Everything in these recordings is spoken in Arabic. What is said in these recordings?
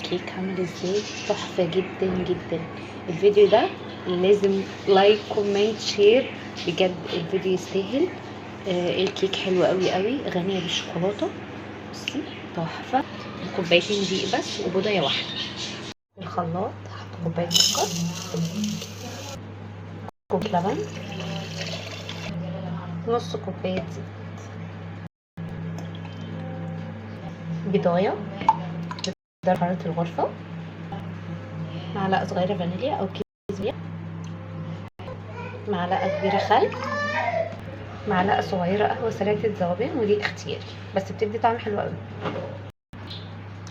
الكيك عامل ازاي؟ تحفة جدا جدا. الفيديو ده لازم لايك كومنت شير، بجد الفيديو يستاهل. الكيك حلو قوي قوي، غنية بالشوكولاتة. بصي تحفة. كوبايتين دقيق بس وبيضاية واحدة. الخلاط هحط كوباية سكر، كوباية لبن، نص كوباية زيت، بيضاية درجة حرارة الغرفة، معلقة صغيرة فانيليا أو كيس فانيليا، معلقة كبيرة خل، معلقة صغيرة قهوة سريعة الذوبان، ودي اختياري بس بتدي طعم حلو قوي.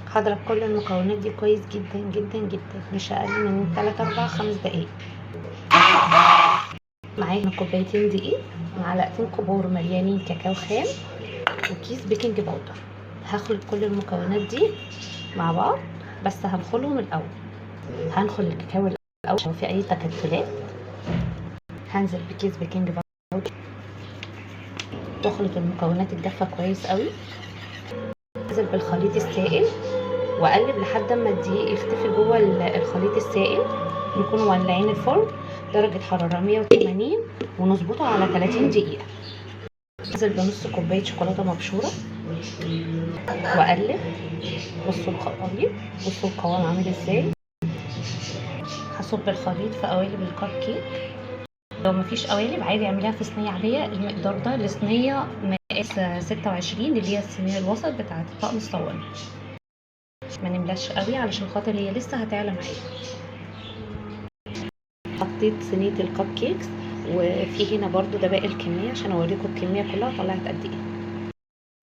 هضرب كل المكونات دي كويس جدا جدا جدا، مش أقل من 3 4 5 دقايق. معانا كوبايتين دقيق، معلقتين كبار مليانين كاكاو خام، وكيس بيكنج باودر. هخلط كل المكونات دي مع بعض، بس هنخلهم الأول. هنخل الكاكاو الأول لو في أي تكتلات. هنزل بكيس بيكنج باودر، تخلط المكونات الجافة كويس قوي. انزل بالخليط السائل واقلب لحد ما الدقيق يختفي جوه الخليط السائل. نكون مولعين الفرن درجة حرارة 180 ونظبطه على 30 دقيقة. انزل بنص كوباية شوكولاتة مبشورة واقلب. بصوا الخليط، بصوا القوام عامل ازاي. هصب الخليط في قوالب الكب كيك. لو مفيش قوالب عادي اعمليها في صينية عادية. المقدار ده لصينية مقاس 26 اللي هي الصينية الوسط بتاعة الطقم الصواني. ما نملاش قوي علشان خاطر هي لسه هتعلى معايا. حطيت صينيه الكب كيكس، وفي هنا برضو ده باقي الكميه عشان اوريكم الكميه كلها طلعت قد ايه.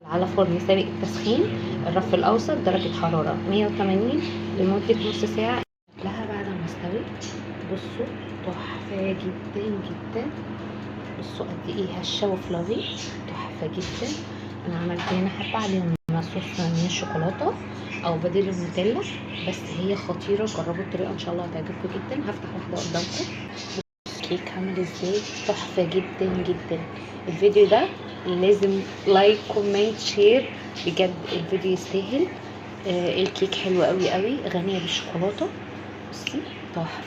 على فرن سابق التسخين، الرف الاوسط درجه حراره 180 لمده نص ساعه. لها بعد ما استوت بصوا تحفه جدا جدا. بصوا قد ايه هشه وفلافي، تحفه جدا. انا عملت هنا حبه عليهم صوص من الشوكولاته او بديل النوتيلا، بس هي خطيره. جربوا الطريقه ان شاء الله هتعجبكم جدا. هفتح واحده قدامكم. الكيك عامل ازاي؟ تحفه جدا جدا. الفيديو ده لازم لايك كومنت شير، بجد الفيديو يستاهل. الكيك حلو قوي قوي، غنيه بالشوكولاته. بصي تحفه.